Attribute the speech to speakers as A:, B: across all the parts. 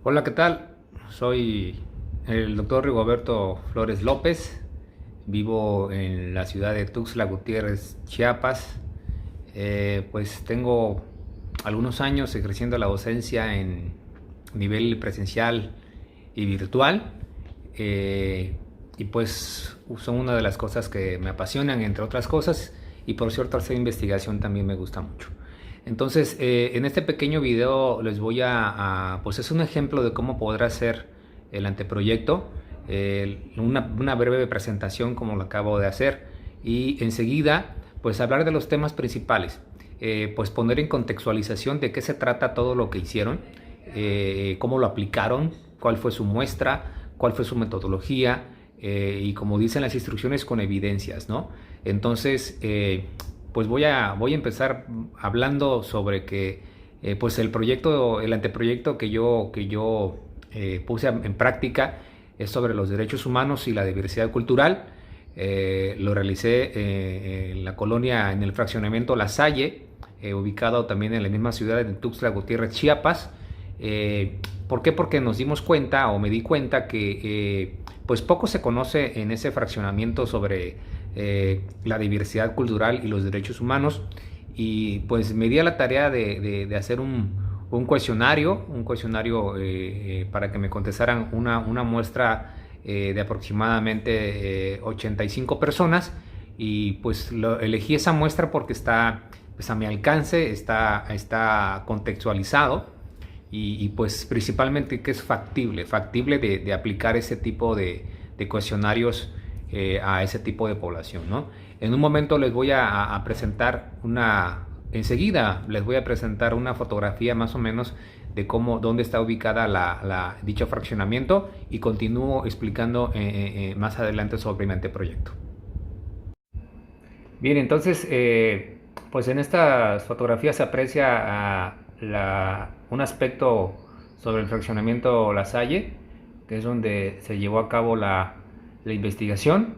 A: Hola, ¿qué tal? Soy el doctor Rigoberto Flores López. Vivo en la ciudad de Tuxtla Gutiérrez, Chiapas. Pues tengo algunos años ejerciendo la docencia en nivel presencial y virtual. Y pues son una de las cosas que me apasionan, entre otras cosas. Y por cierto, hacer investigación también me gusta mucho. Entonces, en este pequeño video les voy pues es un ejemplo de cómo podrá ser el anteproyecto, una breve presentación como lo acabo de hacer y enseguida pues hablar de los temas principales, pues poner en contextualización de qué se trata todo lo que hicieron, cómo lo aplicaron, cuál fue su muestra, cuál fue su metodología y como dicen las instrucciones con evidencias, ¿no? Entonces, pues voy a empezar hablando sobre que pues el anteproyecto que yo puse en práctica es sobre los derechos humanos y la diversidad cultural. Lo realicé en la colonia, en el fraccionamiento La Salle, ubicado también en la misma ciudad de Tuxtla Gutiérrez, Chiapas. ¿Por qué? Porque nos dimos cuenta, o me di cuenta, que pues poco se conoce en ese fraccionamiento sobre la diversidad cultural y los derechos humanos. Y pues me di a la tarea de hacer un cuestionario para que me contestaran una muestra de aproximadamente 85 personas. Y pues elegí esa muestra porque está pues a mi alcance, está contextualizado y pues principalmente que es factible de aplicar ese tipo de cuestionarios a ese tipo de población, ¿no? En un momento les voy a presentar enseguida les voy a presentar una fotografía más o menos de dónde está ubicada dicho fraccionamiento y continúo explicando más adelante sobre mi anteproyecto. Bien, entonces, pues en estas fotografías se aprecia un aspecto sobre el fraccionamiento La Salle, que es donde se llevó a cabo la investigación.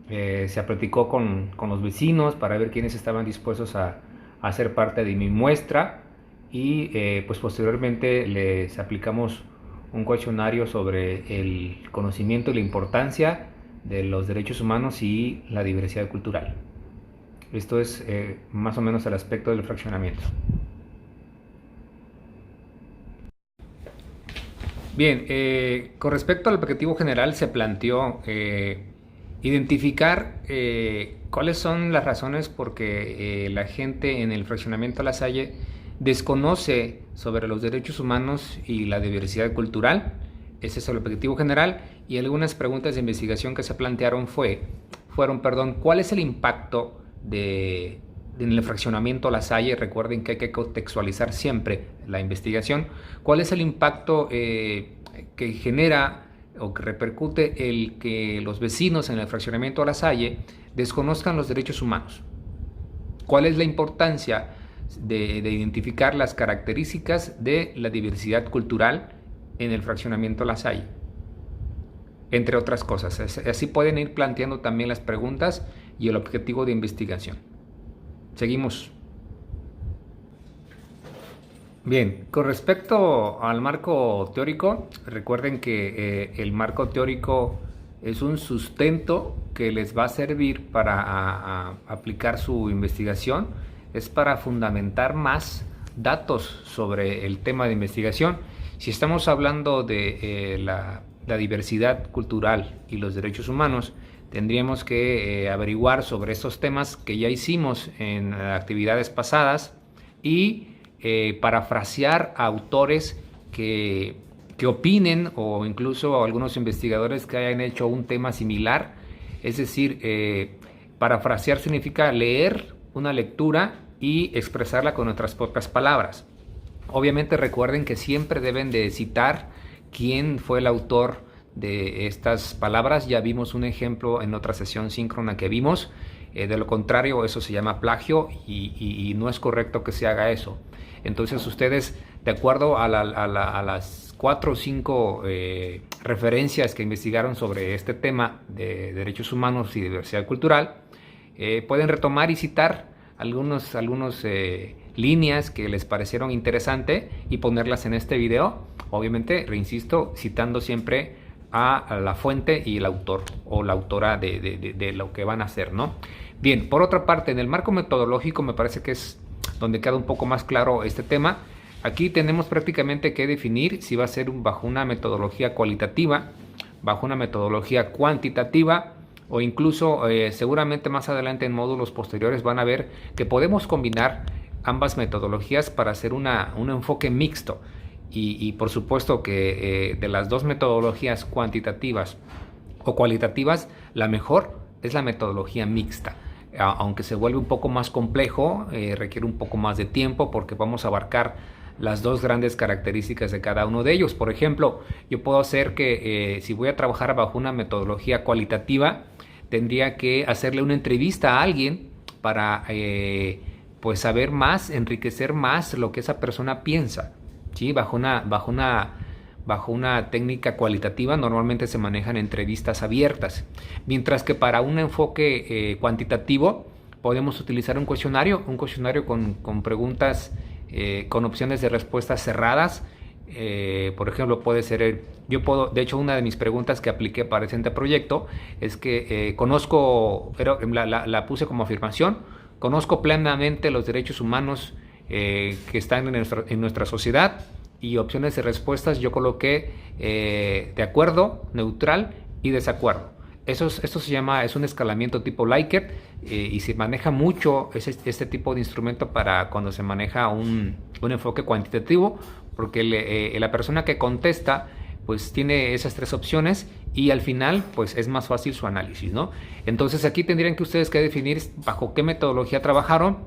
A: Se platicó con los vecinos para ver quiénes estaban dispuestos a ser parte de mi muestra y pues posteriormente les aplicamos un cuestionario sobre el conocimiento y la importancia de los derechos humanos y la diversidad cultural. Esto es más o menos el aspecto del fraccionamiento. Bien, con respecto al objetivo general se planteó identificar cuáles son las razones por que la gente en el fraccionamiento La Salle desconoce sobre los derechos humanos y la diversidad cultural. Ese es el objetivo general y algunas preguntas de investigación que se plantearon fueron, ¿cuál es el impacto en el fraccionamiento La Salle? Recuerden que hay que contextualizar siempre la investigación. ¿Cuál es el impacto que genera o que repercute el que los vecinos en el fraccionamiento La Salle desconozcan los derechos humanos? ¿Cuál es la importancia de identificar las características de la diversidad cultural en el fraccionamiento La Salle? Entre otras cosas. Así pueden ir planteando también las preguntas y el objetivo de investigación. Seguimos. Bien, con respecto al marco teórico, recuerden que el marco teórico es un sustento que les va a servir para aplicar su investigación, es para fundamentar más datos sobre el tema de investigación. Si estamos hablando de la diversidad cultural y los derechos humanos, tendríamos que averiguar sobre estos temas que ya hicimos en actividades pasadas y parafrasear a autores que opinen o incluso algunos investigadores que hayan hecho un tema similar. Es decir, parafrasear significa leer una lectura y expresarla con nuestras propias palabras. Obviamente recuerden que siempre deben de citar quién fue el autor de estas palabras. Ya vimos un ejemplo en otra sesión síncrona que vimos. De lo contrario, eso se llama plagio y no es correcto que se haga eso. Entonces ustedes, de acuerdo a las 4 o 5 referencias que investigaron sobre este tema de derechos humanos y diversidad cultural, pueden retomar y citar algunos líneas que les parecieron interesantes y ponerlas en este video. Obviamente, reinsisto, citando siempre a la fuente y el autor o la autora de lo que van a hacer, ¿no? Bien, por otra parte, en el marco metodológico me parece que es donde queda un poco más claro este tema. Aquí tenemos prácticamente que definir si va a ser bajo una metodología cualitativa, bajo una metodología cuantitativa, o incluso seguramente más adelante en módulos posteriores van a ver que podemos combinar ambas metodologías para hacer un enfoque mixto. Y por supuesto que de las dos metodologías cuantitativas o cualitativas, la mejor es la metodología mixta. Aunque se vuelve un poco más complejo, requiere un poco más de tiempo porque vamos a abarcar las dos grandes características de cada uno de ellos. Por ejemplo, yo puedo hacer que si voy a trabajar bajo una metodología cualitativa, tendría que hacerle una entrevista a alguien para pues saber más, enriquecer más lo que esa persona piensa. ¿Sí? Bajo una técnica cualitativa normalmente se manejan entrevistas abiertas, mientras que para un enfoque cuantitativo podemos utilizar un cuestionario con preguntas con opciones de respuestas cerradas. Por ejemplo, puede ser, de hecho una de mis preguntas que apliqué para este proyecto es que pero la puse como afirmación: conozco plenamente los derechos humanos que están en nuestra sociedad. Y opciones de respuestas yo coloqué de acuerdo, neutral y desacuerdo. Esto se llama, es un escalamiento tipo Likert y se maneja mucho este tipo de instrumento para cuando se maneja un enfoque cuantitativo, porque la persona que contesta pues tiene esas tres opciones y al final pues es más fácil su análisis, ¿no? Entonces aquí tendrían que ustedes que definir bajo qué metodología trabajaron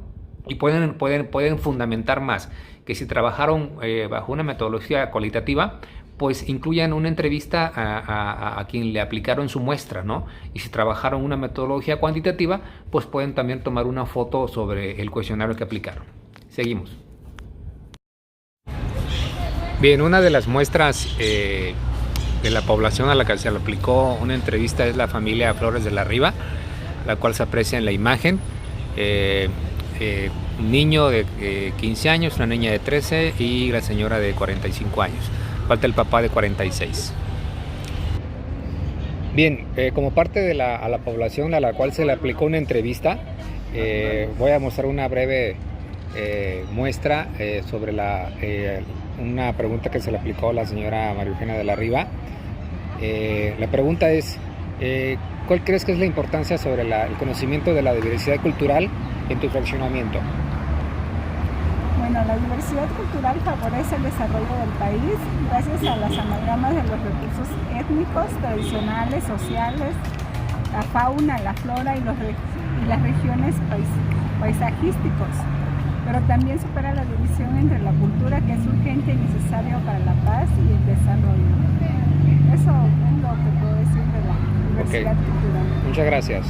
A: y pueden fundamentar más que si trabajaron bajo una metodología cualitativa, pues incluyan una entrevista a quien le aplicaron su muestra, ¿no? Y si trabajaron una metodología cuantitativa, pues pueden también tomar una foto sobre el cuestionario que aplicaron. Seguimos. Bien, una de las muestras de la población a la que se le aplicó una entrevista es la familia Flores de la Riva, la cual se aprecia en la imagen. Un niño de 15 años, una niña de 13 y la señora de 45 años. Falta el papá de 46. Bien, como parte de a la población a la cual se le aplicó una entrevista, voy a mostrar una breve muestra sobre una pregunta que se le aplicó a la señora María Eugenia de la Riva. La pregunta es, ¿cuál crees que es la importancia sobre el conocimiento de la diversidad cultural en tu fraccionamiento?
B: Bueno, la diversidad cultural favorece el desarrollo del país gracias a las amalgamas de los recursos étnicos, tradicionales, sociales, la fauna, la flora y las regiones paisajísticos. Pero también supera la división entre la cultura, que es urgente y necesario para la paz y el desarrollo. Eso es lo que puedo decir de la diversidad cultural.
A: Muchas gracias.